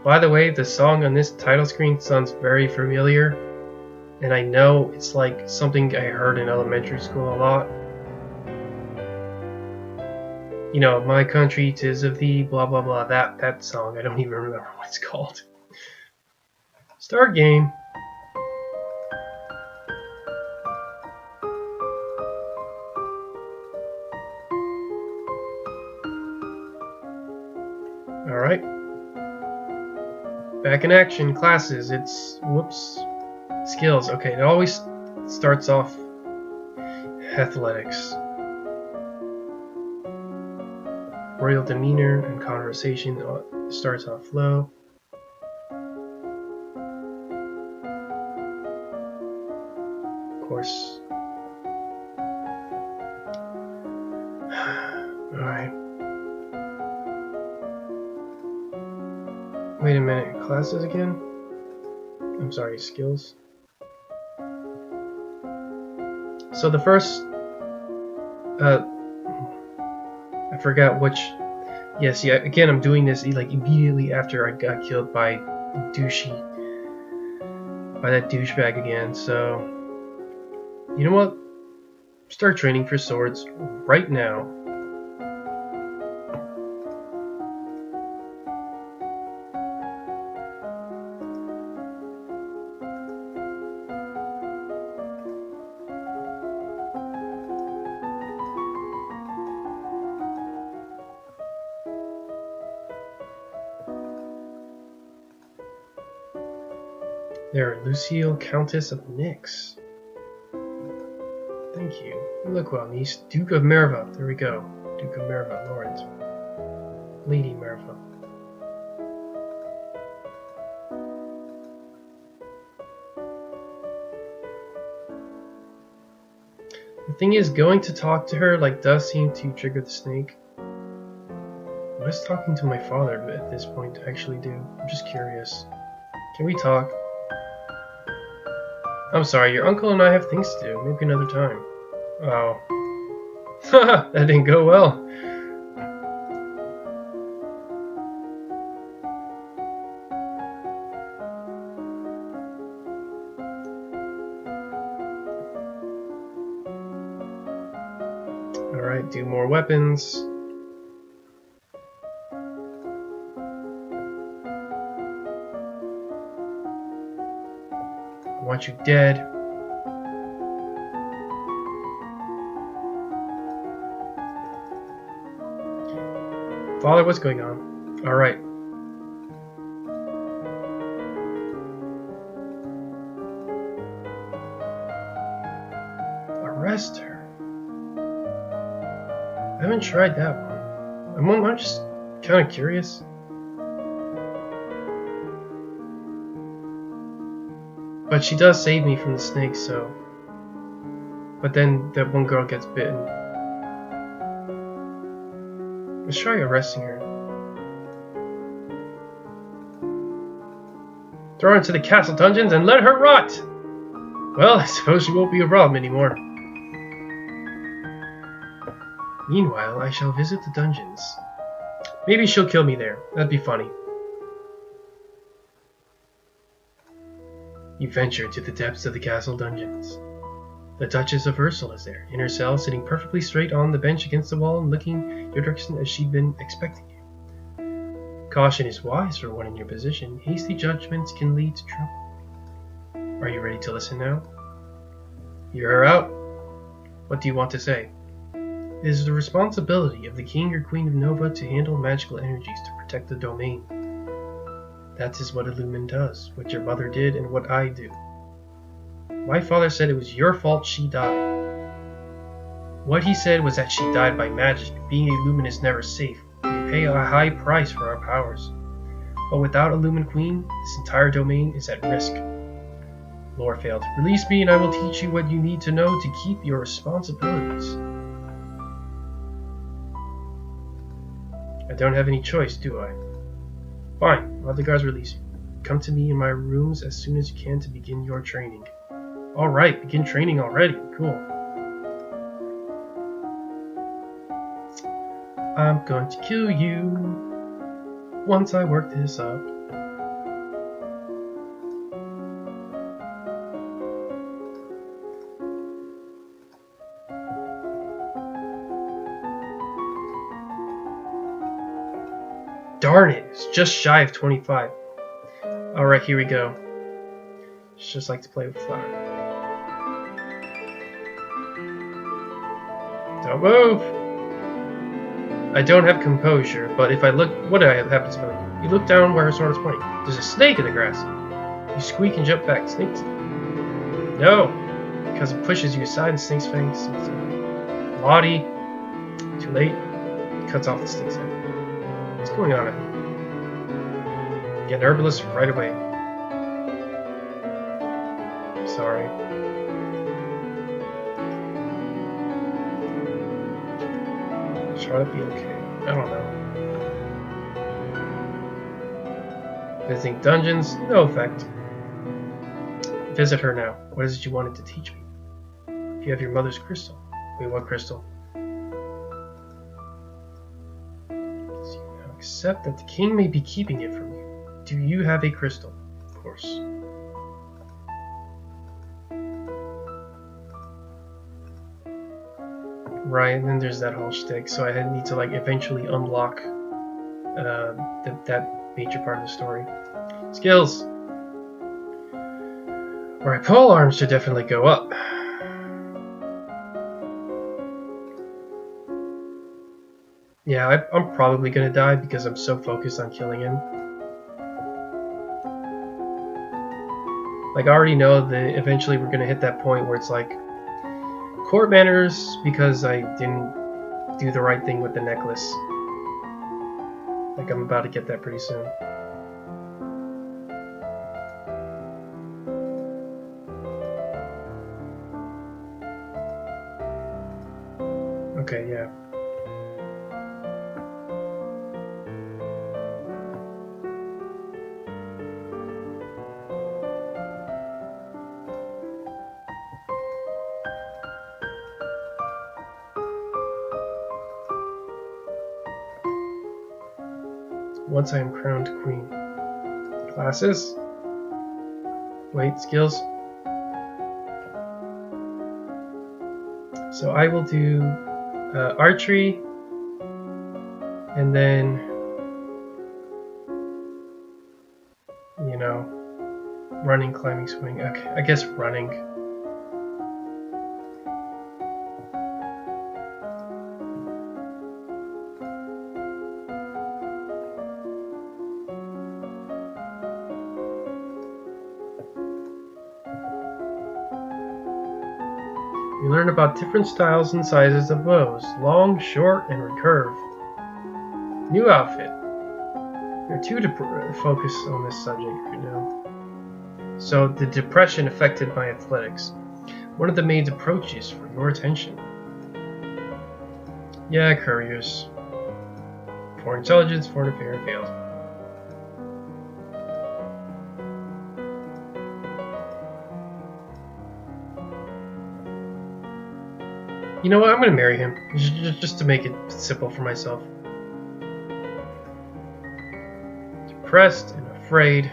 By the way, the song on this title screen sounds very familiar, and I know it's like something I heard in elementary school a lot. You know, my country, 'tis of thee, blah blah blah, that song. I don't even remember what it's called. Start game. Alright. Back in action, classes. It's, whoops, skills. Okay, it always starts off athletics. Royal demeanor and conversation starts off low. Of course. Alright. Wait a minute, classes again? I'm sorry, skills. So the first, I forgot which, yes, yeah, again I'm doing this like immediately after I got killed by that douchebag again, so, you know what? Start training for swords right now. There, Lucille, Countess of Nyx. Thank you. You look well, niece. Duke of Merva. There we go. Duke of Merva, Lawrence. Lady Merva. The thing is, going to talk to her like does seem to trigger the snake. What is talking to my father at this point actually do? I'm just curious. Can we talk? I'm sorry, your uncle and I have things to do. Maybe another time. Oh. Haha, that didn't go well. Alright, do more weapons. I want you dead. Father, what's going on? Alright. Arrest her. I haven't tried that one. I'm just kind of curious. But she does save me from the snake, so... But then that one girl gets bitten. Let's try arresting her. Throw her into the castle dungeons and let her rot! Well, I suppose she won't be a problem anymore. Meanwhile, I shall visit the dungeons. Maybe she'll kill me there. That'd be funny. You venture to the depths of the castle dungeons. The Duchess of Ursula is there, in her cell, sitting perfectly straight on the bench against the wall and looking your direction as she'd been expecting you. Caution is wise for one in your position. Hasty judgments can lead to trouble. Are you ready to listen now? Hear her out. What do you want to say? It is the responsibility of the King or Queen of Nova to handle magical energies to protect the domain. That is what Illumin does, what your mother did, and what I do. My father said it was your fault she died. What he said was that she died by magic. Being a Lumen is never safe. We pay a high price for our powers. But without a Lumen Queen, this entire domain is at risk. Lorfeld, release me and I will teach you what you need to know to keep your responsibilities. I don't have any choice, do I? Fine, I'll have the guards release you. Come to me in my rooms as soon as you can to begin your training. Alright, begin training already. Cool. I'm going to kill you once I work this up. Darn it, it's just shy of 25. Alright, here we go. Just like to play with flour. Don't move! I don't have composure, but if I look... What happens if I look? You look down where her sword is pointing. There's a snake in the grass. You squeak and jump back. Snakes? No! Because it pushes you aside and snake's fangs. Lottie. Too late. Cuts off the snake's head. What's going on? Get an herbalist right away. Sorry. Charlotte be okay? I don't know. Visiting dungeons? No effect. Visit her now. What is it you wanted to teach me? If you have your mother's crystal. Wait, what crystal? So you now accept that the king may be keeping it from you. Do you have a crystal? Of course. Right, and then there's that whole shtick, so I need to like eventually unlock that major part of the story. Skills! Alright, pole arms should definitely go up. Yeah, I'm probably gonna die because I'm so focused on killing him. Like, I already know that eventually we're gonna hit that point where it's like court manners because I didn't do the right thing with the necklace. Like, I'm about to get that pretty soon. Okay, yeah. Once I am crowned queen. Classes? Wait, skills? So I will do archery, and then, you know, running, climbing, swimming. Okay, I guess running. You learn about different styles and sizes of bows, long, short, and recurve. New outfit. There are two to focus on this subject right now. So, the depression affected my athletics. One of the maid's approaches for your attention. Yeah, couriers. For intelligence, foreign affair failed. You know what? I'm gonna marry him, just to make it simple for myself. Depressed and afraid.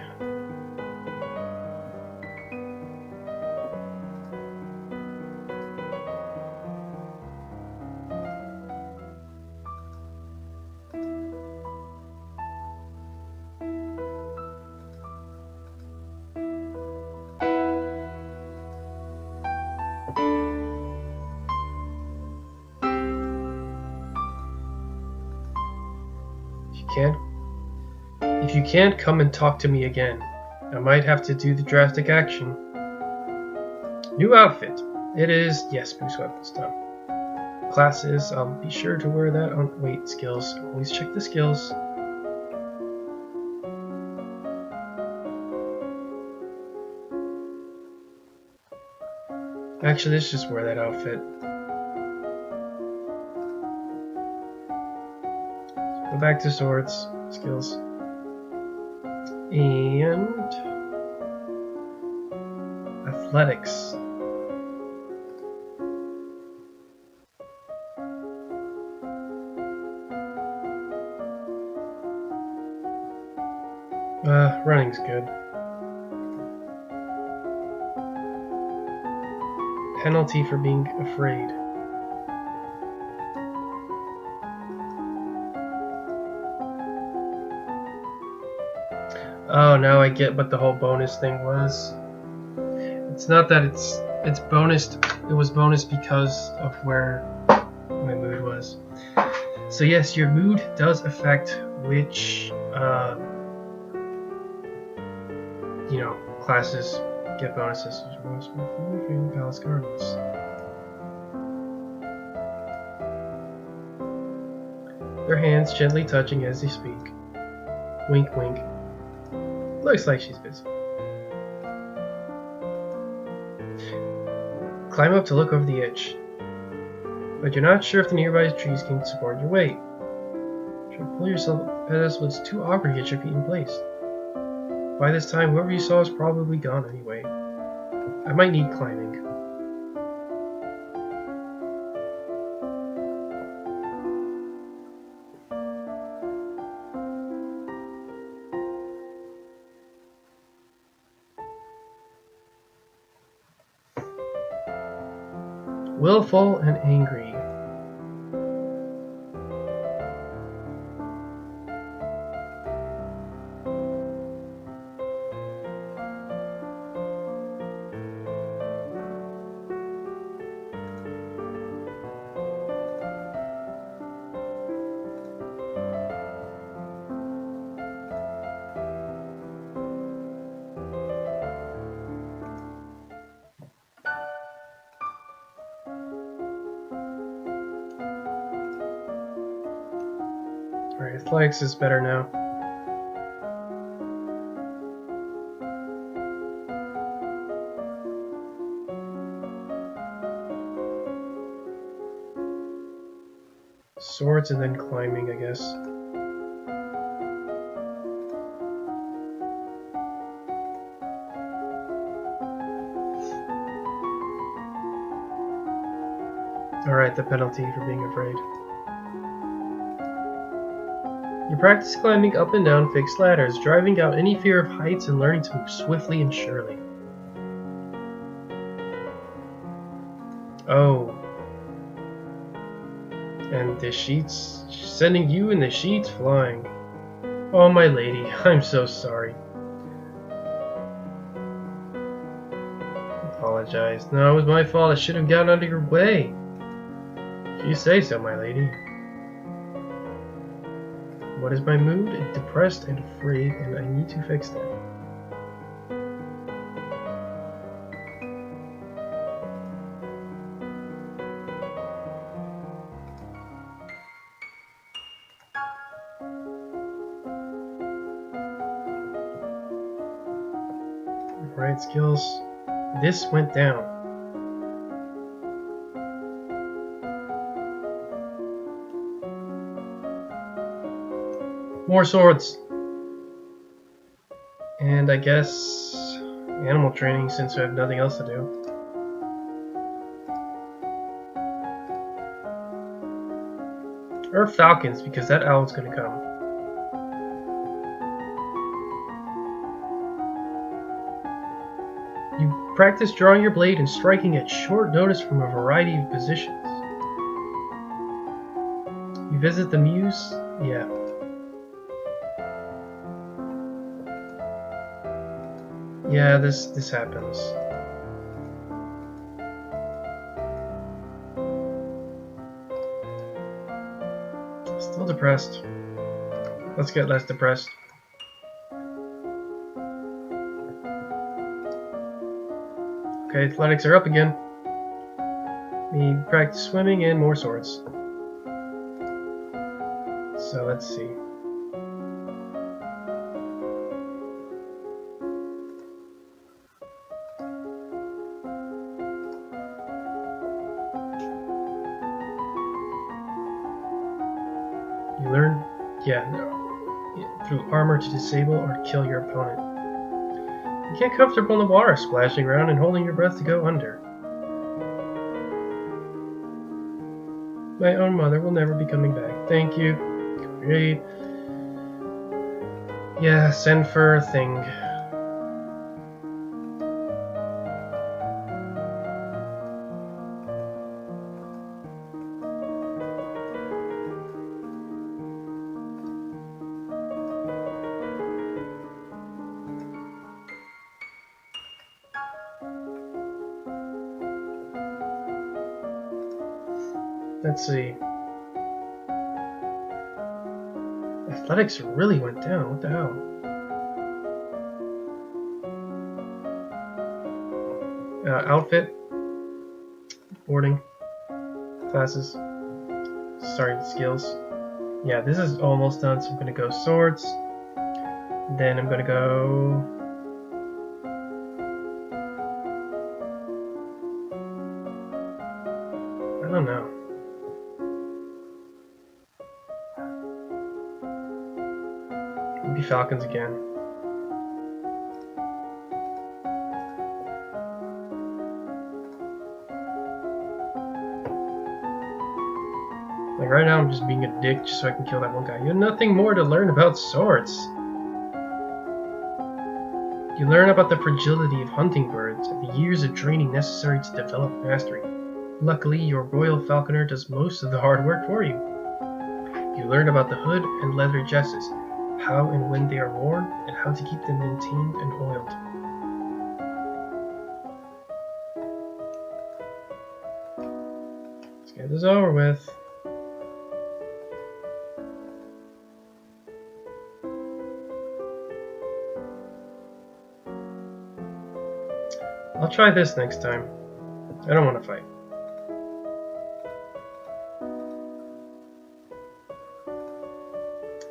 If you can't come and talk to me again, I might have to do the drastic action. New outfit. It is, yes, boost weapons done. Classes, I'll be sure to wear that on, wait, skills. Always check the skills. Actually, let's just wear that outfit. Go back to swords, skills. And athletics. Running's good. Penalty for being afraid. Oh, now I get what the whole bonus thing was. It's not that it's bonused. It was bonus because of where my mood was. So yes, your mood does affect which classes get bonuses. Palace Gardens. Their hands gently touching as they speak. Wink, wink. Looks like she's busy. Climb up to look over the edge, but you're not sure if the nearby trees can support your weight. Try to pull yourself up the pedestal, but it's too awkward to get your feet in place. By this time, whoever you saw is probably gone anyway. I might need climbing. Willful and angry. Alright, athletics is better now. Swords and then climbing, I guess. Alright, the penalty for being afraid. You practice climbing up and down fixed ladders, driving out any fear of heights and learning to move swiftly and surely. Oh. And the sheets, sending you and the sheets flying. Oh, my lady, I'm so sorry. Apologize. No, it was my fault. I should have gotten out of your way. If you say so, my lady. What is my mood? Depressed and afraid, and I need to fix that. Right skills. This went down. More swords. And I guess animal training since I have nothing else to do. Or falcons because that owl's gonna come. You practice drawing your blade and striking at short notice from a variety of positions. You visit the muse? Yeah. Yeah, this happens. Still depressed. Let's get less depressed. Okay, athletics are up again. We practice swimming and more swords. So let's see. You learn, through armor to disable or kill your opponent. You get comfortable in the water, splashing around and holding your breath to go under. My own mother will never be coming back. Thank you. Great. Yeah, send for a thing. Let's see. Athletics really went down. What the hell? Outfit. Boarding. Classes. Starting skills. Yeah, this is almost done, so I'm going to go swords. Then I'm going to go... I don't know. Maybe falcons again. Like right now I'm just being a dick just so I can kill that one guy. You have nothing more to learn about swords. You learn about the fragility of hunting birds and the years of training necessary to develop mastery. Luckily, your royal falconer does most of the hard work for you. You learn about the hood and leather jesses, how and when they are worn, and how to keep them maintained and oiled. Let's get this over with. I'll try this next time. I don't want to fight.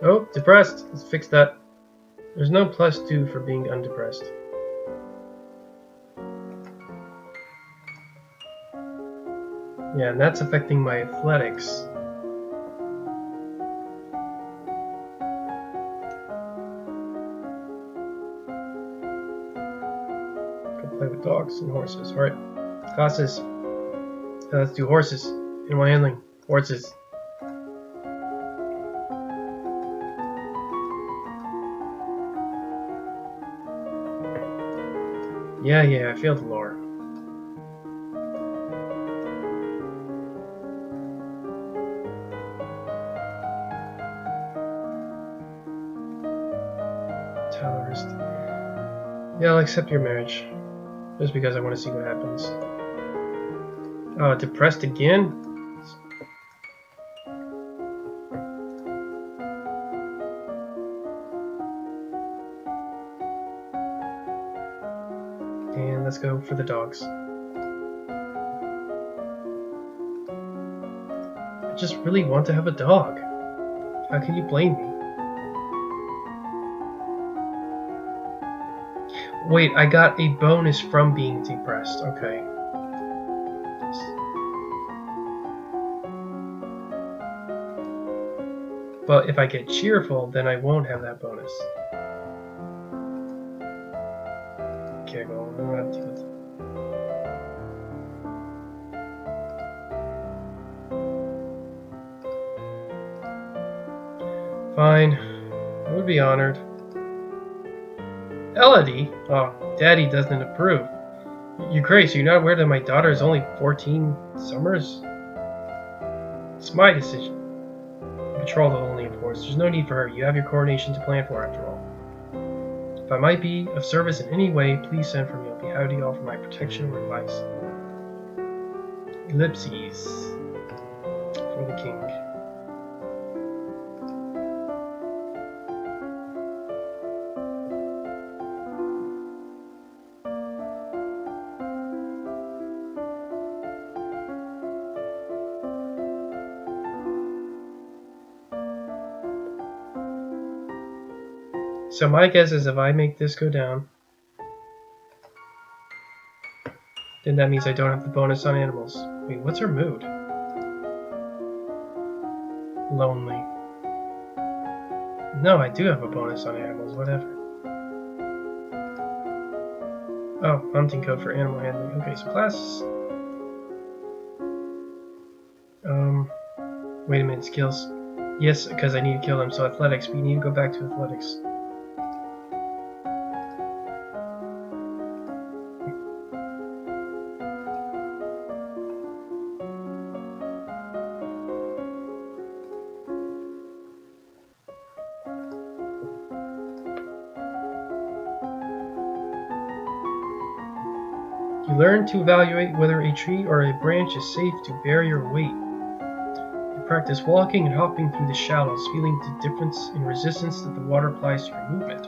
Oh, depressed. Let's fix that. There's no +2 for being undepressed. Yeah, and that's affecting my athletics. Play with dogs and horses. Alright. Classes. Let's do horses. Animal handling. Horses. Yeah, I failed the lore. Tolerist. Yeah, I'll accept your marriage. Just because I want to see what happens. Oh, depressed again? And let's go for the dogs. I just really want to have a dog. How can you blame me? Wait, I got a bonus from being depressed. Okay. But if I get cheerful, then I won't have that bonus. Okay, well, I'm gonna have to deal with it. Fine. I would be honored. Elodie? Oh, Daddy doesn't approve. You crazy, so you're not aware that my daughter is only 14 summers? It's my decision. Betrothal only, of course. There's no need for her. You have your coronation to plan for, after all. If I might be of service in any way, please send for me. I'll be happy to offer my protection or advice. Ellipses. For the king. So my guess is if I make this go down, then that means I don't have the bonus on animals. Wait, what's her mood? Lonely. No, I do have a bonus on animals, whatever. Oh, hunting code for animal handling. Okay, so classes. Wait a minute, skills. Yes, because I need to kill them, so athletics. We need to go back to athletics. You learn to evaluate whether a tree or a branch is safe to bear your weight. practice walking and hopping through the shallows, feeling the difference in resistance that the water applies to your movement.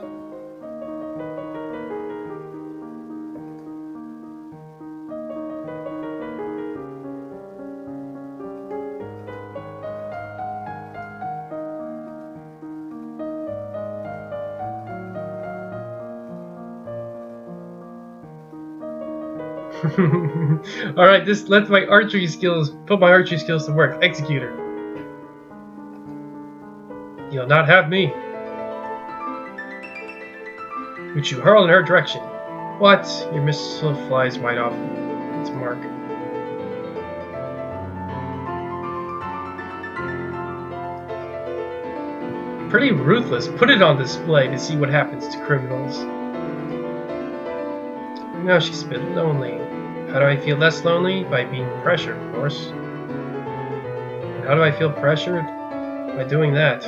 Alright, let's put my archery skills to work. Executor. You'll not have me. Which you hurl in her direction. What? Your missile flies wide off its mark. Pretty ruthless. Put it on display to see what happens to criminals. Now she's a bit lonely. How do I feel less lonely? By being pressured, of course. And how do I feel pressured? By doing that.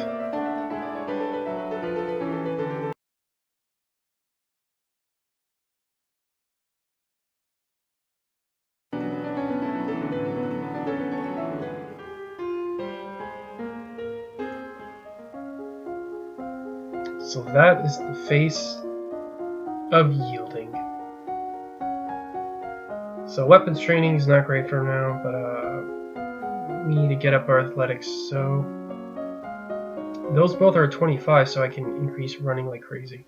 So that is the face of yielding. So weapons training is not great for now, but we need to get up our athletics. So those both are 25, so I can increase running like crazy.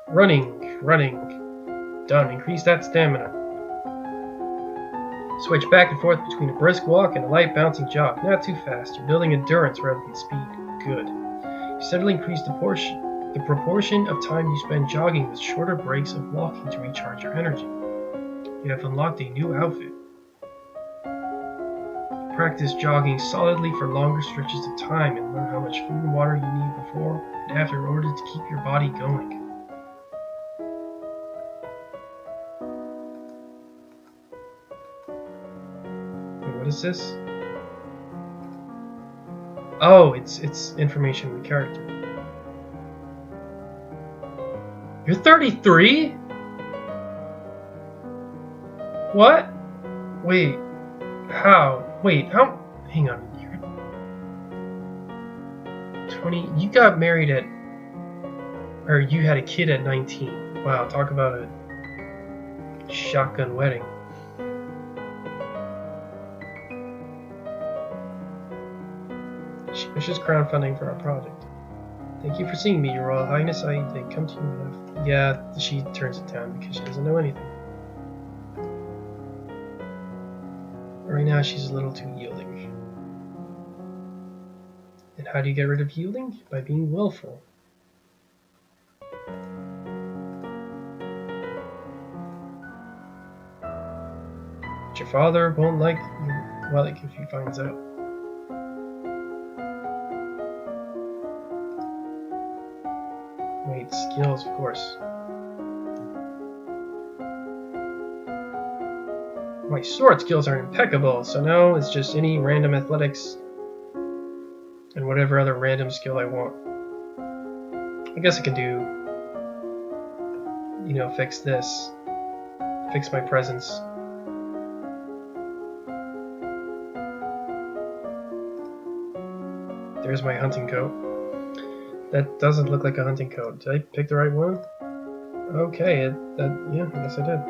Running. Done. Increase that stamina. Switch back and forth between a brisk walk and a light bouncing jog. Not too fast. You're building endurance rather than speed. Good. You steadily increase the proportion of time you spend jogging with shorter breaks of walking to recharge your energy. You have unlocked a new outfit. Practice jogging solidly for longer stretches of time and learn how much food and water you need before and after in order to keep your body going. Wait, what is this? Oh, it's information on the character. You're 33? What? Wait. How? Wait, how? Hang on. You're 20. You got married at. Or you had a kid at 19. Wow, talk about a shotgun wedding. She wishes crowdfunding for our project. Thank you for seeing me, Your Royal Highness. I come to you enough. Yeah, she turns it down because she doesn't know anything. Right now, she's a little too yielding. And how do you get rid of yielding? By being willful. But your father won't like you, well, if he finds out. Wait, skills, of course. My sword skills are impeccable, so now it's just any random athletics and whatever other random skill I want. I guess I can do, you know, fix this. Fix my presence. There's my hunting coat. That doesn't look like a hunting coat. Did I pick the right one? Okay, yeah, I guess I did.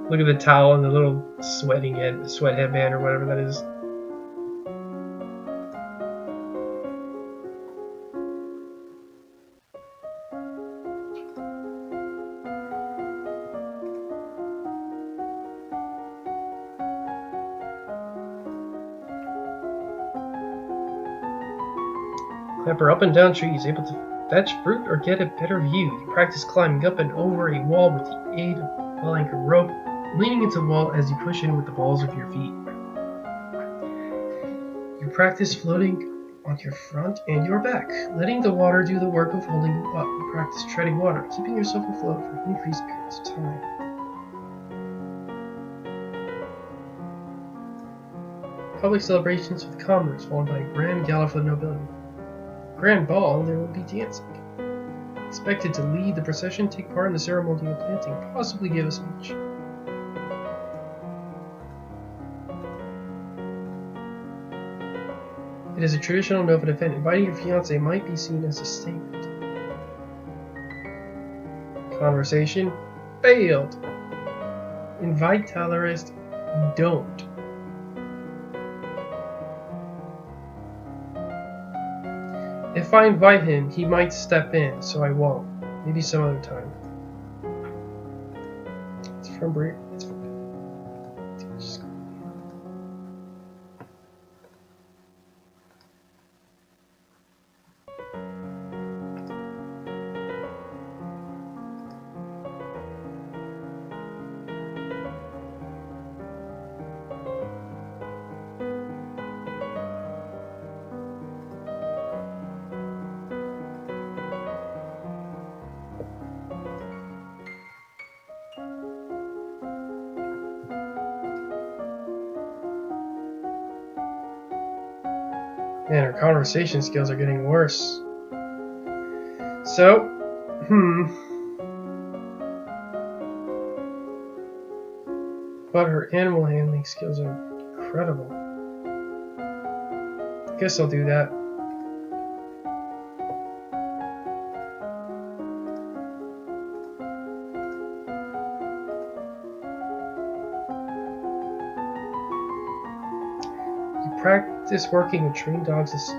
Look at the towel and the little sweat headband or whatever that is. Clamber up and down trees, able to fetch fruit or get a better view. You practice climbing up and over a wall with the aid of a well-anchored rope, leaning into the wall as you push in with the balls of your feet. You practice floating on your front and your back, letting the water do the work of holding you up. You practice treading water, keeping yourself afloat for increased periods of time. Public celebrations with commoners, followed by a grand gala for the nobility. Grand ball, there will be dancing. Expected to lead the procession, take part in the ceremony of planting, possibly give a speech. It is a traditional Novan event. Inviting your fiancé might be seen as a statement. Conversation failed. Invite Talarist, don't. If I invite him, he might step in, so I won't. Maybe some other time. It's from Brie. It's from... Man, her conversation skills are getting worse. So, but her animal handling skills are incredible. I guess I'll do that. Practice working with trained dogs as she's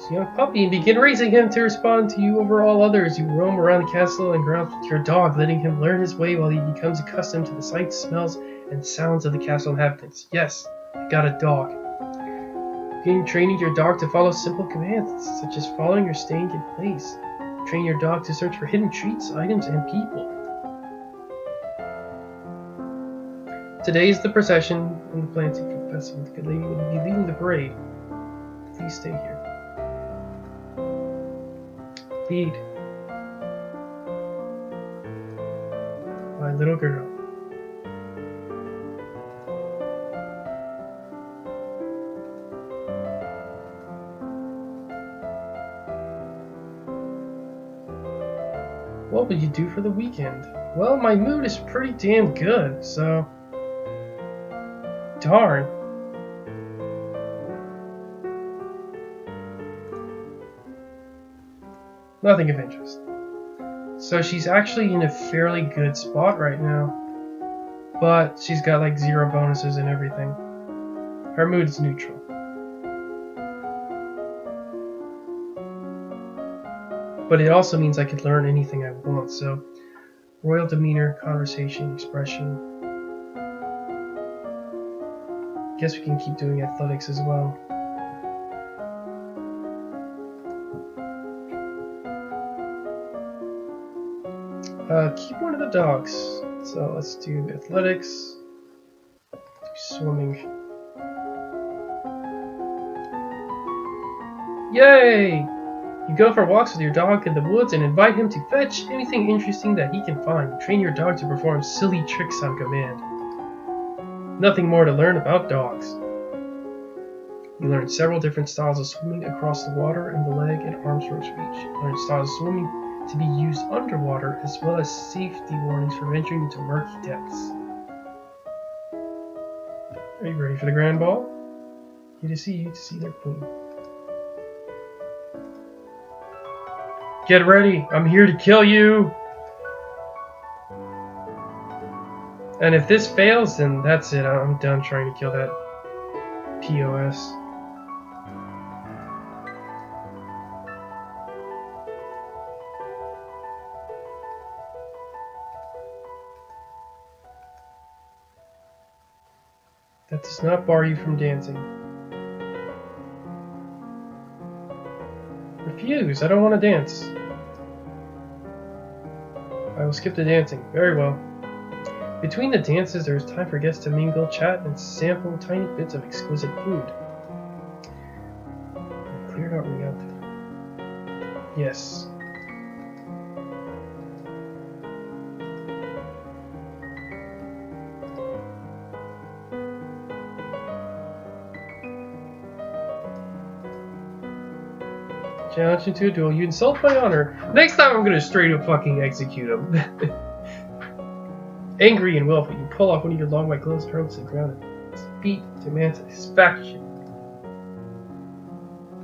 a young puppy and begin raising him to respond to you over all others. You roam around the castle and grounds with your dog, letting him learn his way while he becomes accustomed to the sights, smells, and sounds of the castle inhabitants. Yes, I got a dog. Begin training your dog to follow simple commands, such as following or staying in place. Train your dog to search for hidden treats, items, and people. Today is the procession and the planting festival. The good lady will be leading the parade. Please stay here. Lead. My little girl. What will you do for the weekend? Well, my mood is pretty damn good, so... Darn. Nothing of interest. So she's actually in a fairly good spot right now. But she's got like 0 bonuses and everything. Her mood is neutral. But it also means I could learn anything I want, so... Royal demeanor, conversation, expression... Guess we can keep doing athletics as well. Keep one of the dogs. So let's do athletics. Do swimming. Yay! You go for walks with your dog in the woods and invite him to fetch anything interesting that he can find. You train your dog to perform silly tricks on command. Nothing more to learn about dogs. You learn several different styles of swimming across the water and the leg and arms ropes reach. You learn styles of swimming to be used underwater, as well as safety warnings for venturing into murky depths. Are you ready for the grand ball? You to see their queen. Get ready, I'm here to kill you! And if this fails, then that's it. I'm done trying to kill that POS. That does not bar you from dancing. Refuse. I don't want to dance. I will skip the dancing. Very well. Between the dances, there is time for guests to mingle, chat, and sample tiny bits of exquisite food. You're not running out there. Yes. Challenge into a duel. You insult my honor. Next time I'm gonna straight up fucking execute him. Angry and willful, you pull off one of your long white gloves and hurl it to the ground. His feet demand satisfaction.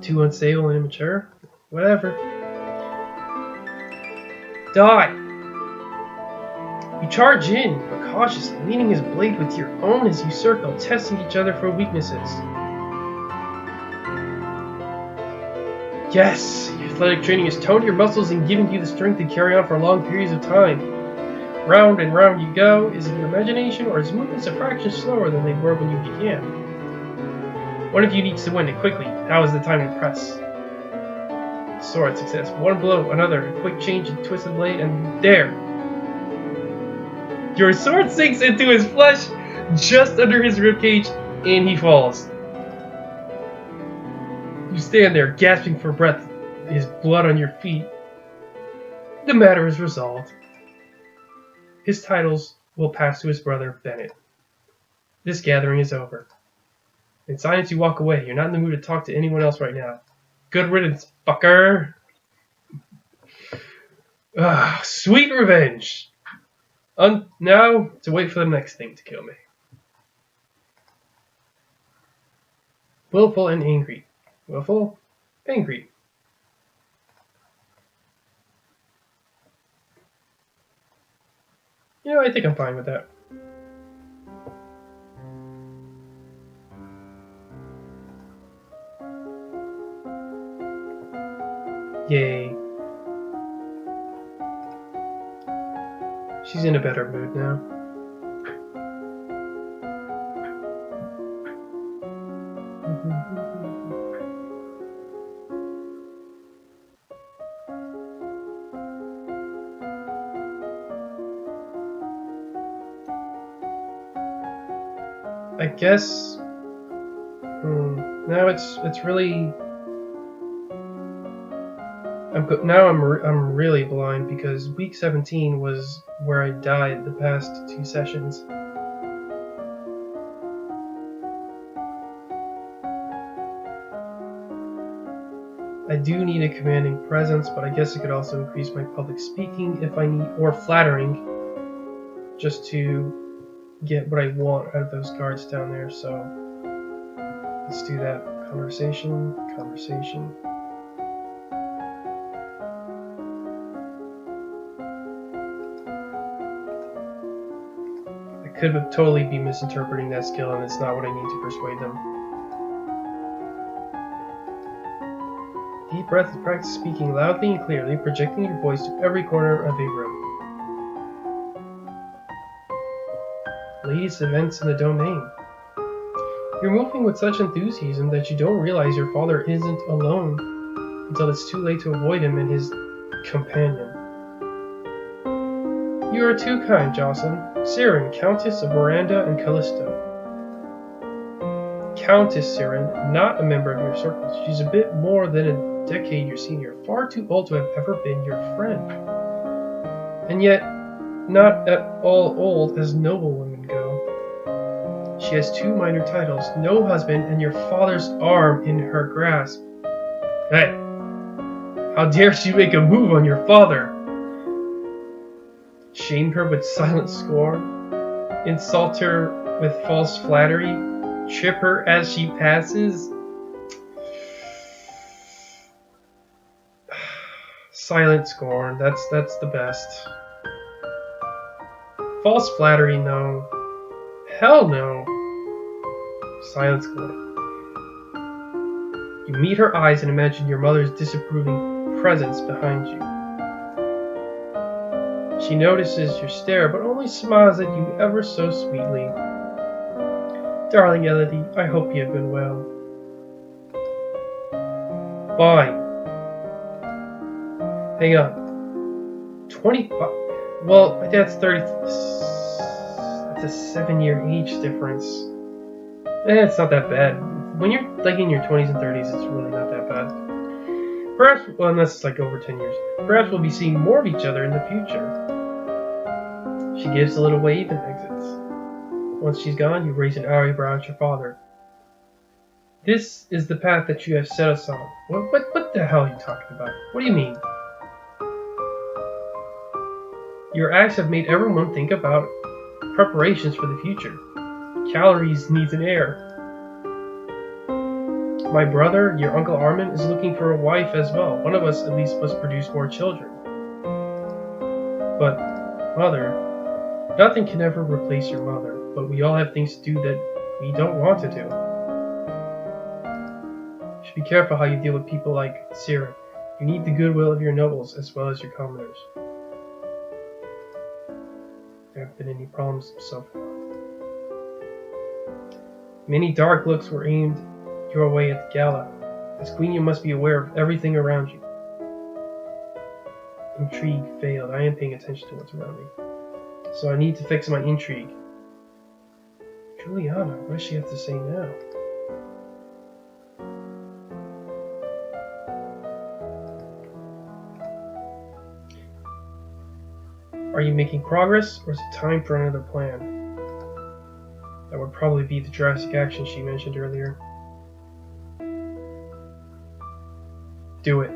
Too unstable and immature? Whatever. Die! You charge in, but cautiously, leaning his blade with your own as you circle, testing each other for weaknesses. Yes! Your athletic training has toned your muscles and given you the strength to carry on for long periods of time. Round and round you go. Is it your imagination, or is movements a fraction slower than they were when you began? One of you needs to win it quickly. Now is the time to press. Sword success. One blow, another. A quick change and twist of the blade, and there. Your sword sinks into his flesh, just under his ribcage, and he falls. You stand there, gasping for breath, his blood on your feet. The matter is resolved. His titles will pass to his brother, Bennett. This gathering is over. In silence, you walk away. You're not in the mood to talk to anyone else right now. Good riddance, fucker. Sweet revenge. Now, to wait for the next thing to kill me. Willful and angry. Willful, angry. You know, I think I'm fine with that. Yay. She's in a better mood now. I guess now it's really I'm really blind because week 17 was where I died the past 2 sessions. I do need a commanding presence, but I guess I could also increase my public speaking if I need, or flattering, just to get what I want out of those guards down there. So let's do that. Conversation. I could totally be misinterpreting that skill, and it's not what I need to persuade them. Deep breath and practice speaking loudly and clearly, projecting your voice to every corner of a room. Latest events in the domain. You're moving with such enthusiasm that you don't realize your father isn't alone until it's too late to avoid him and his companion. You are too kind, Jocelyn. Siren, Countess of Miranda and Callisto. Countess Siren, not a member of your circles. She's a bit more than a decade your senior, far too old to have ever been your friend. And yet, not at all old as noblewomen go. She has 2 minor titles, no husband, and your father's arm in her grasp. Hey, how dare she make a move on your father? Shame her with silent scorn, insult her with false flattery, trip her as she passes. Silent scorn, that's the best. False flattery, no. Hell no. Silent scorn. You meet her eyes and imagine your mother's disapproving presence behind you. She notices your stare, but only smiles at you ever so sweetly. Darling Elodie, I hope you have been well. Fine. Hang on. 25. Well, my dad's 30. That's a 7-year age difference. It's not that bad. when you're like in your 20s and 30s, it's really not that bad. Perhaps, well, unless it's like over 10 years. Perhaps we'll be seeing more of each other in the future. She gives a little wave and exits. Once she's gone, you raise an eyebrow at your father. This is the path that you have set us on. What the hell are you talking about? What do you mean? Your acts have made everyone think about preparations for the future. Calories needs an heir. My brother, your Uncle Armin, is looking for a wife as well. One of us at least must produce more children. But, Mother, nothing can ever replace your mother, but we all have things to do that we don't want to do. You should be careful how you deal with people like Sira. You need the goodwill of your nobles as well as your commoners. There haven't been any problems so far. Many dark looks were aimed your way at the gala. As queen, you must be aware of everything around you. Intrigue failed. I am paying attention to what's around me. So I need to fix my intrigue. Juliana, what does she have to say now? Are you making progress, or is it time for another plan? That would probably be the drastic action she mentioned earlier. Do it.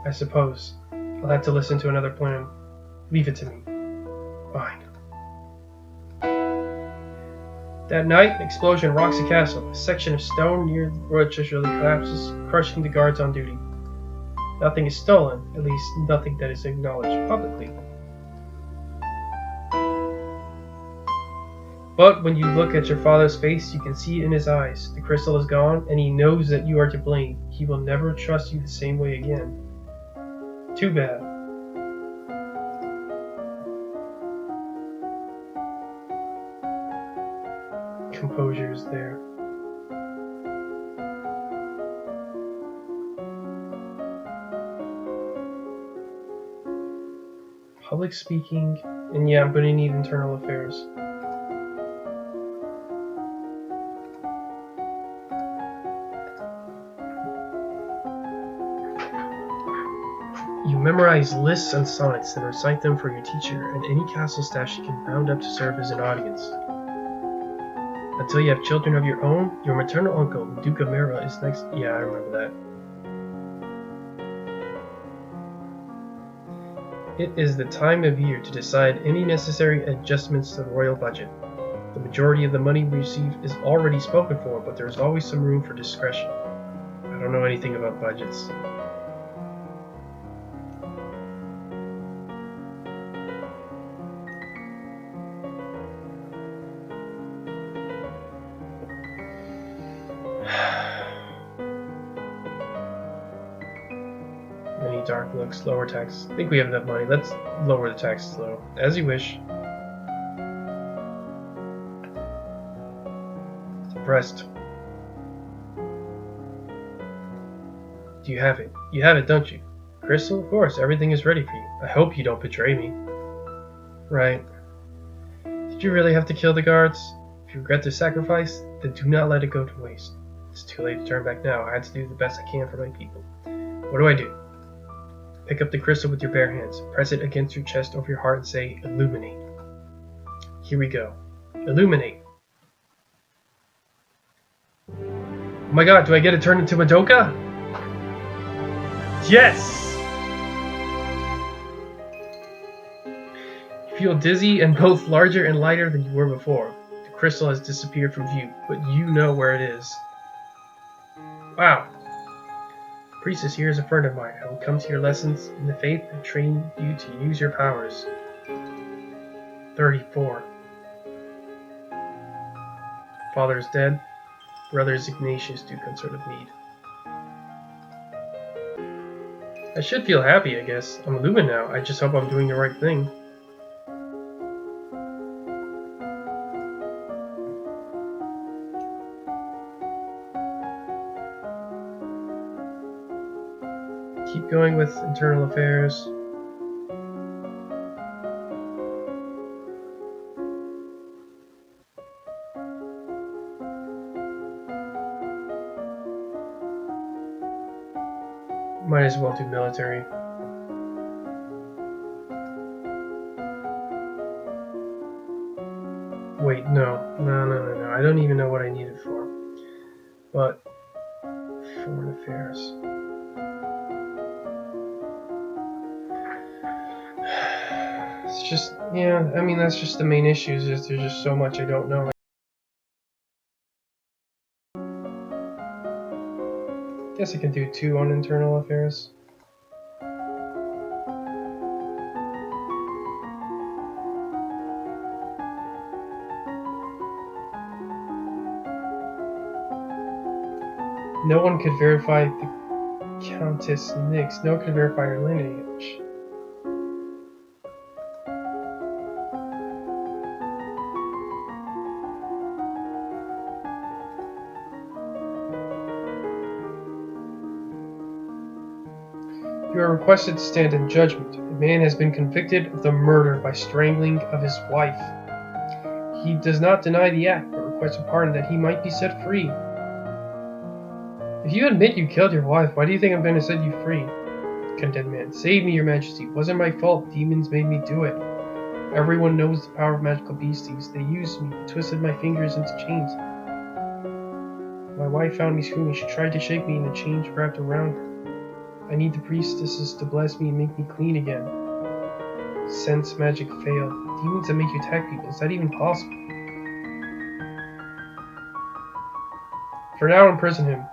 I suppose. I'll have to listen to another plan. Leave it to me. Fine. That night, an explosion rocks the castle. A section of stone near the royal treasury collapses, crushing the guards on duty. Nothing is stolen, at least nothing that is acknowledged publicly. But when you look at your father's face, you can see it in his eyes. The crystal is gone, and he knows that you are to blame. He will never trust you the same way again. Too bad. Composure is there. Public speaking, and yeah, I'm going to need internal affairs. You memorize lists and sonnets and recite them for your teacher and any castle staff you can round up to serve as an audience. Until you have children of your own, your maternal uncle, the Duke of Mera, is next. Yeah, I remember that. It is the time of year to decide any necessary adjustments to the royal budget. The majority of the money we receive is already spoken for, but there is always some room for discretion. I don't know anything about budgets. Many dark looks, lower tax. I think we have enough money. Let's lower the taxes low. As you wish. Breast. Do you have it? You have it, don't you? Crystal, of course. Everything is ready for you. I hope you don't betray me. Right. Did you really have to kill the guards? If you regret the sacrifice, then do not let it go to waste. It's too late to turn back now. I had to do the best I can for my people. What do I do? Pick up the crystal with your bare hands. Press it against your chest over your heart and say, illuminate. Here we go. Illuminate. Oh my god, do I get to turn into Madoka? Yes! You feel dizzy and both larger and lighter than you were before. The crystal has disappeared from view, but you know where it is. Wow. The priestess here is a friend of mine. I will come to your lessons in the faith and train you to use your powers. 34. Father is dead. Brother is Ignatius, Duke Consort of Mead. I should feel happy, I guess. I'm a Lumen now. I just hope I'm doing the right thing. Keep going with internal affairs. Might as well do military. Wait, no. I don't even know what I need it for. But foreign affairs. It's just, yeah, I mean, that's just the main issue, is just there's just so much I don't know. Guess I can do 2 on internal affairs. No one could verify the Countess Nyx. No one could verify her lineage. You are requested to stand in judgment. A man has been convicted of the murder by strangling of his wife. He does not deny the act, but requests a pardon that he might be set free. If you admit you killed your wife, why do you think I'm going to set you free? Condemned man. Save me, your majesty. It wasn't my fault. Demons made me do it. Everyone knows the power of magical beasties. They used me, twisted my fingers into chains. My wife found me screaming. She tried to shake me, and the chains wrapped around her. I need the priestesses to bless me and make me clean again. Sense magic failed. Demons that make you attack people. Is that even possible? For now, imprison him.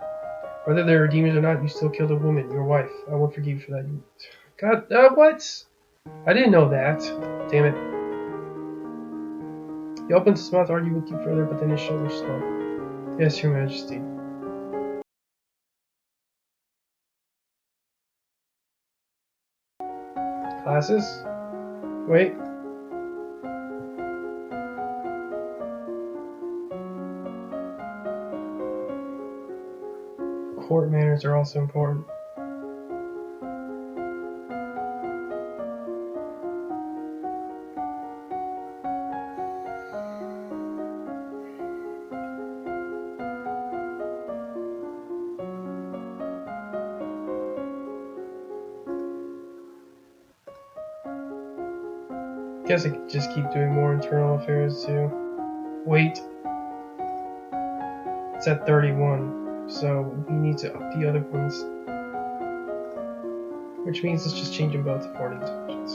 Whether there are demons or not, you still killed a woman, your wife. I won't forgive you for that. God, what? I didn't know that. Damn it. He opens his mouth to argue with you further, but then his shoulders slump. Yes, your majesty. Classes? Wait. Court manners are also important. Guess I could just keep doing more internal affairs too. Wait. It's at 31, so we need to up the other ones. Which means let's just change them both to foreign intelligence.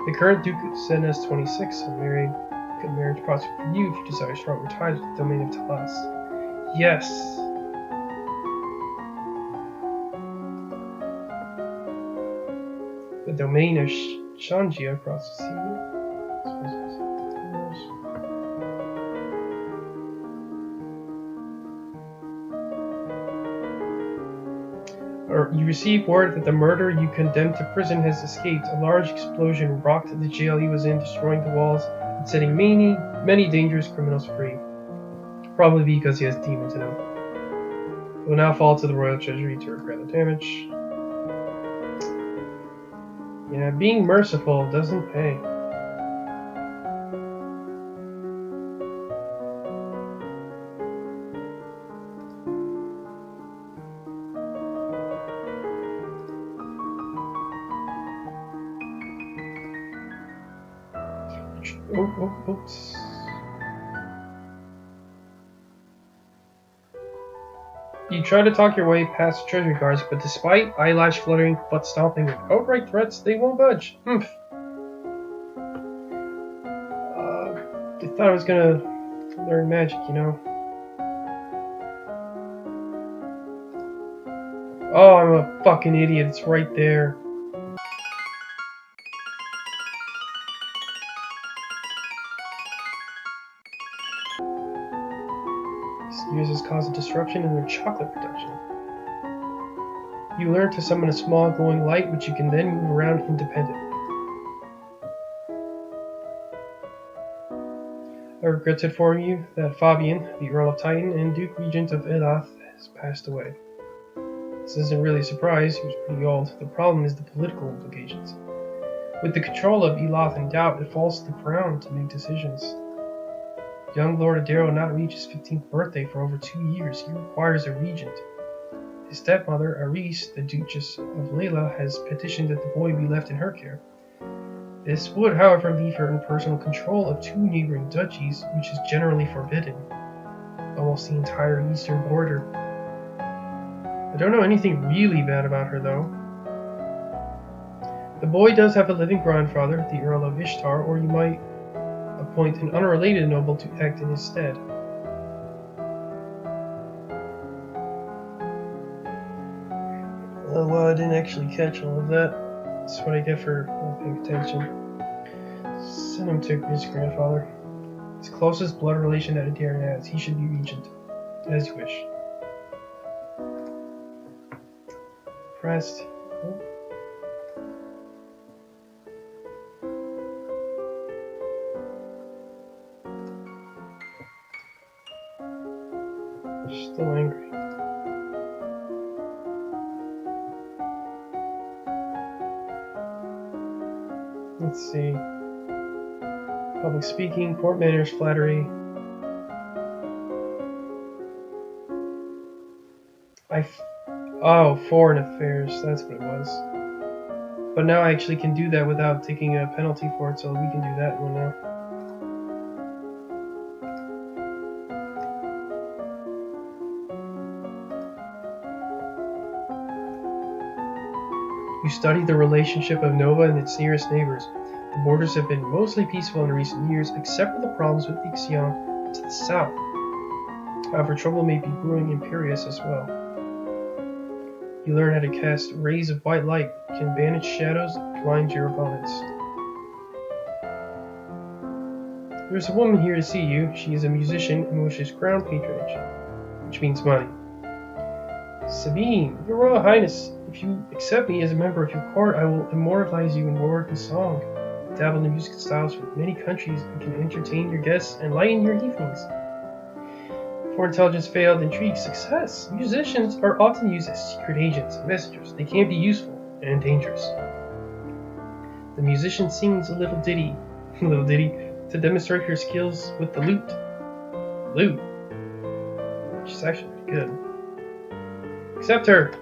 The current Duke of Sen is 26, and married. Good marriage prospect for you if you desire stronger ties with the domain of Talas. Yes! The domain of Shangia crosses the sea. You receive word that the murderer you condemned to prison has escaped. A large explosion rocked the jail he was in, destroying the walls and setting many dangerous criminals free. Probably because he has demons in him. He will now fall to the royal treasury to repair the damage. Yeah, being merciful doesn't pay. Oops. You try to talk your way past the treasury guards, but despite eyelash fluttering, butt stomping, and outright threats, they won't budge. I thought I was gonna learn magic, you know. Oh, I'm a fucking idiot. It's right there. Uses cause a disruption in their chocolate production. You learn to summon a small glowing light which you can then move around independently. I regret to inform you that Fabian, the Earl of Titan and Duke Regent of Elath, has passed away. This isn't really a surprise, he was pretty old. The problem is the political implications. With the control of Elath in doubt, it falls to the crown to make decisions. Young Lord Adaro not reach his 15th birthday for over 2 years. He requires a regent. His stepmother, Aris, the Duchess of Layla, has petitioned that the boy be left in her care. This would, however, leave her in personal control of 2 neighboring duchies, which is generally forbidden. Almost the entire eastern border. I don't know anything really bad about her, though. The boy does have a living grandfather, the Earl of Ishtar, or you might appoint an unrelated noble to act in his stead. Well, I didn't actually catch all of that. That's what I get for not paying attention. Send him to his grandfather. His closest blood relation that Adair has. He should be regent. As you wish. Pressed. Oh. Still angry. Let's see. Public speaking, court manners, flattery. Foreign affairs. That's what it was. But now I actually can do that without taking a penalty for it, so we can do that one now. You study the relationship of Nova and its nearest neighbors. The borders have been mostly peaceful in recent years, except for the problems with Ixion to the south. However, trouble may be brewing in Piraeus as well. You learn how to cast rays of white light, can banish shadows, and blind your opponents. There's a woman here to see you. She is a musician and wishes crown patronage, which means money. Sabine, Your Royal Highness, if you accept me as a member of your court, I will immortalize you in word and song, dabble in music styles from many countries, and can entertain your guests and lighten your evenings. For intelligence failed, intrigue, success. Musicians are often used as secret agents and messengers. They can be useful and dangerous. The musician sings a little ditty, to demonstrate her skills with the lute. Which is actually pretty good. Accept her.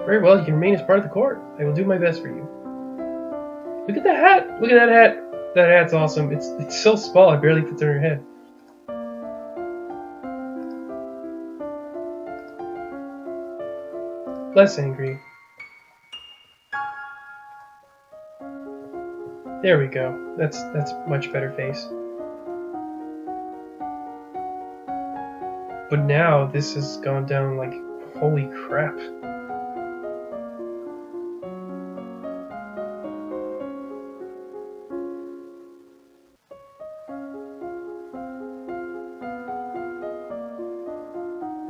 Very well, you can remain as part of the court. I will do my best for you. Look at that hat! Look at that hat! That hat's awesome. It's so small, it barely fits on her head. Less angry. There we go. That's much better face. But now this has gone down like holy crap.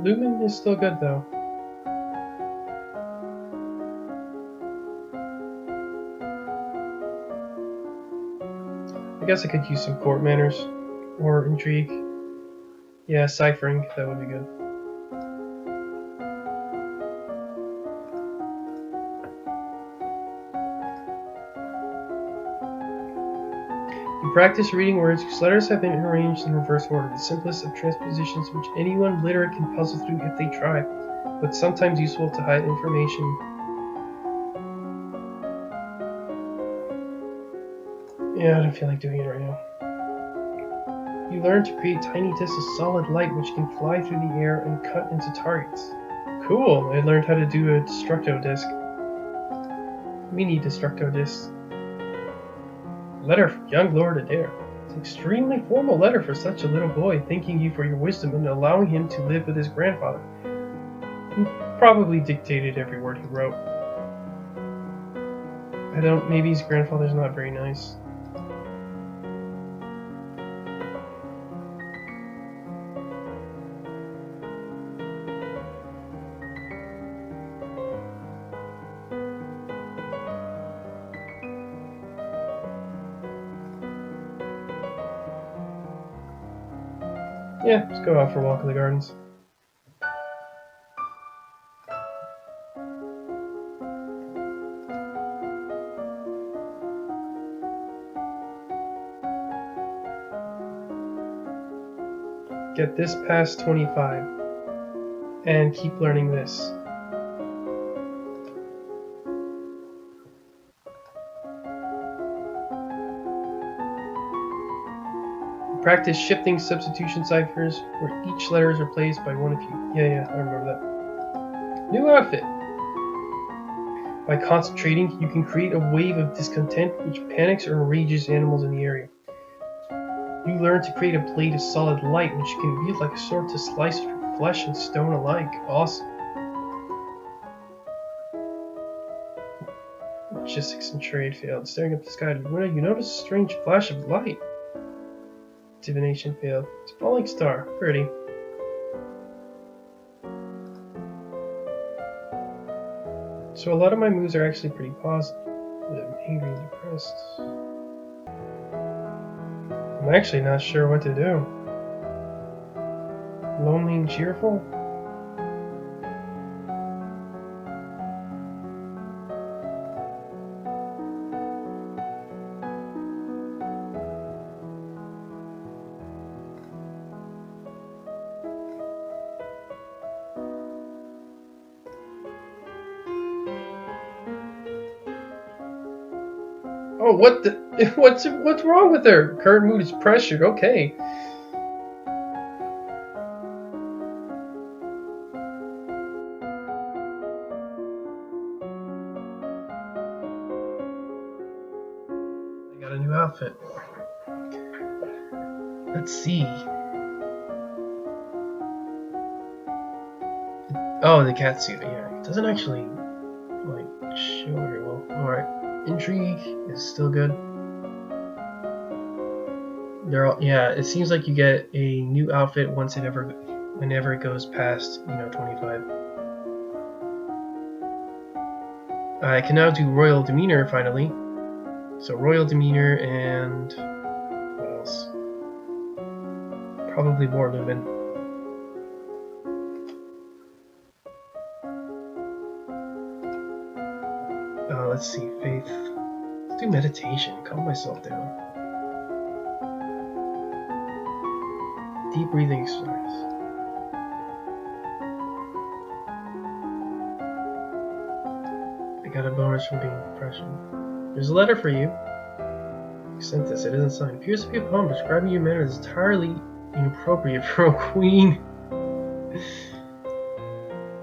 Lumen is still good though. I guess I could use some court manners or intrigue. Yeah, ciphering, that would be good. You practice reading words whose letters have been arranged in reverse order, the simplest of transpositions which anyone literate can puzzle through if they try, but sometimes useful to hide information. Yeah, I don't feel like doing it right now. You learn to create tiny discs of solid light which can fly through the air and cut into targets. Cool! I learned how to do a Destructo disc. We need Destructo discs. Letter from young Lord Adair. It's an extremely formal letter for such a little boy, thanking you for your wisdom and allowing him to live with his grandfather, who probably dictated every word he wrote. Maybe his grandfather's not very nice. Yeah, let's go out for a walk in the gardens. get this past 25 and keep learning this. Practice shifting substitution ciphers where each letter is replaced by one of you. Yeah, I remember that. New outfit. By concentrating, you can create a wave of discontent which panics or enrages animals in the area. You learn to create a blade of solid light which you can wield like a sword to slice through flesh and stone alike. Awesome. Logistics and trade failed. Staring up the sky, you notice a strange flash of light. Divination failed. It's a falling star. Pretty. So a lot of my moves are actually pretty positive. I'm angry and depressed. I'm actually not sure what to do. Lonely and cheerful? Oh, what the? What's wrong with her? Current mood is pressured. Okay. I got a new outfit. Let's see. Oh, the cat suit. Yeah, it doesn't actually like show very well. All right. Intrigue is still good. Yeah, it seems like you get a new outfit whenever it goes past, 25. I can now do Royal Demeanor finally. So Royal Demeanor and what else? Probably more Lumen. Let's see, faith. Let's do meditation. Calm myself down. Deep breathing exercise. I got a bonus from being pressured. There's a letter for you. I sent this. It isn't signed. Appears to be a poem describing your manner that's entirely inappropriate for a queen.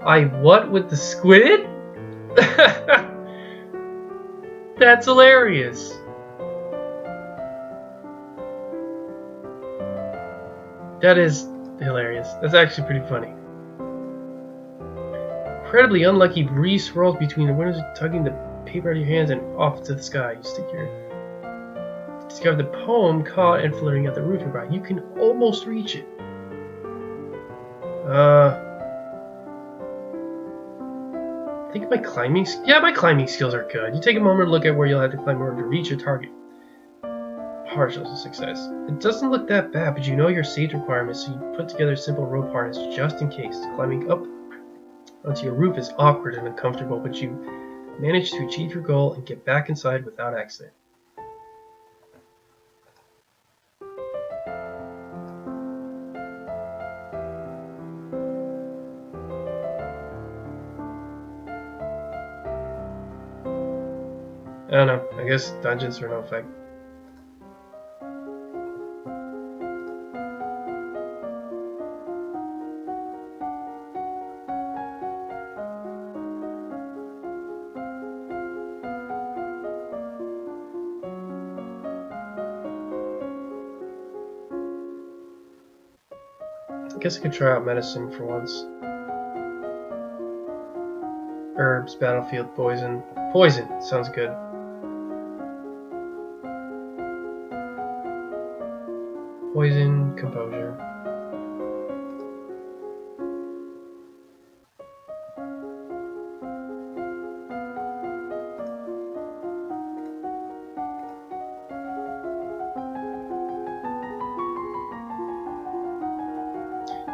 I what with the squid? That's hilarious. That is hilarious. That's actually pretty funny. Incredibly unlucky breeze swirls between the windows, tugging the paper out of your hands and off to the sky. You stick your... Discover the poem caught and floating at the roof nearby. You can almost reach it. I think my climbing... Yeah, my climbing skills are good. You take a moment to look at where you'll have to climb in order to reach your target. Partial to success. It doesn't look that bad, but you know your safety requirements, so you put together a simple rope harness just in case. Climbing up onto your roof is awkward and uncomfortable, but you manage to achieve your goal and get back inside without accident. I don't know, I guess dungeons are no effect. I guess I could try out medicine for once. Herbs, battlefield, poison. Poison sounds good. Poison, composure.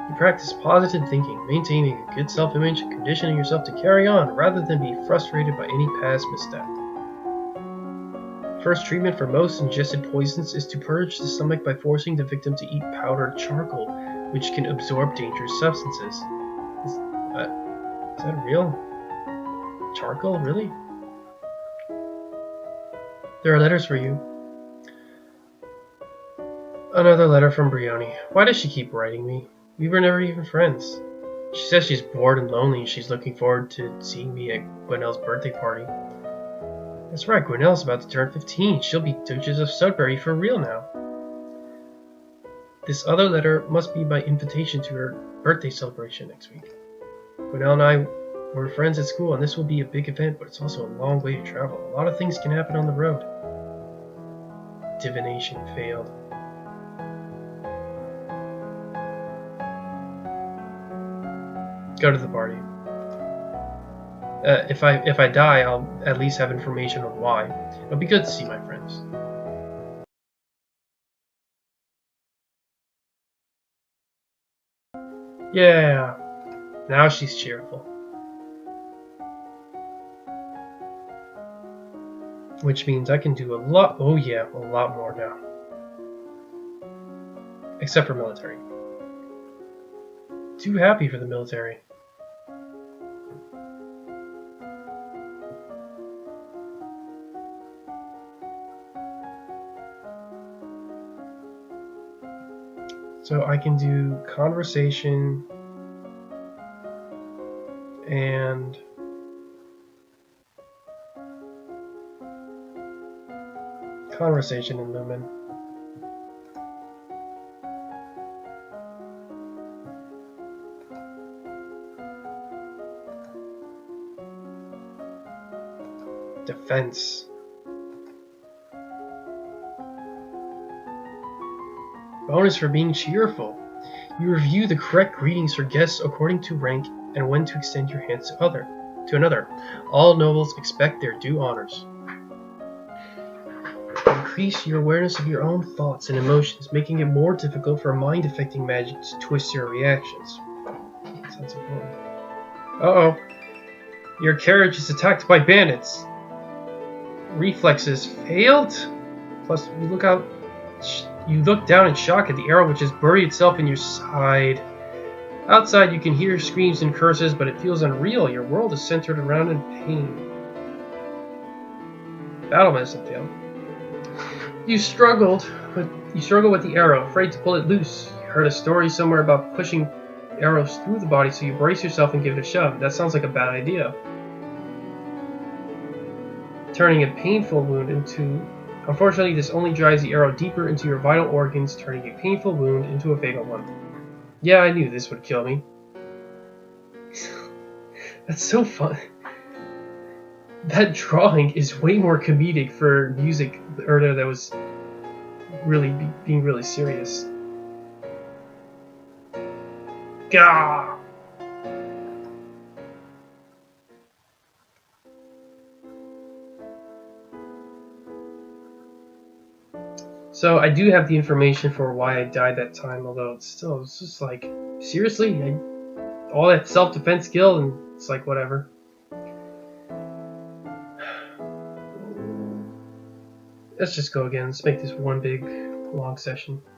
You practice positive thinking, maintaining a good self-image, and conditioning yourself to carry on rather than be frustrated by any past misstep. First treatment for most ingested poisons is to purge the stomach by forcing the victim to eat powdered charcoal. which can absorb dangerous substances. Is that real? Charcoal, really? There are letters for you. Another letter from Brioni. Why does she keep writing me? We were never even friends. She says she's bored and lonely and she's looking forward to seeing me at Gwenelle's birthday party. That's right, Gwenelle's about to turn 15. She'll be Duchess of Sudbury for real now. This other letter must be my invitation to her birthday celebration next week. Gwenelle and I were friends at school, and this will be a big event, but it's also a long way to travel. A lot of things can happen on the road. Divination failed. Go to the party. If I die, I'll at least have information on why. It'll be good to see my friends. Yeah, now she's cheerful. Which means I can do a lot. Oh yeah, a lot more now. Except for military. Too happy for the military. So I can do conversation and conversation in Lumen. Defense. Bonus for being cheerful. You review the correct greetings for guests according to rank and when to extend your hands to another. All nobles expect their due honors. Increase your awareness of your own thoughts and emotions, making it more difficult for mind-affecting magic to twist your reactions. Sounds important. Uh-oh. Your carriage is attacked by bandits. Reflexes failed? Plus, you look down in shock at the arrow which has buried itself in your side. Outside you can hear screams and curses, but it feels unreal. Your world is centered around in pain. Battle medicine failed. You struggle with the arrow, afraid to pull it loose. You heard a story somewhere about pushing arrows through the body, so you brace yourself and give it a shove. That sounds like a bad idea. Turning a painful wound into... Unfortunately, this only drives the arrow deeper into your vital organs, turning a painful wound into a fatal one. Yeah, I knew this would kill me. That's so fun. That drawing is way more comedic for music earlier that was really being really serious. Gah! So I do have the information for why I died that time, although it's just like, seriously? All that self-defense skill, and it's like, whatever. Let's just go again. Let's make this one big, long session.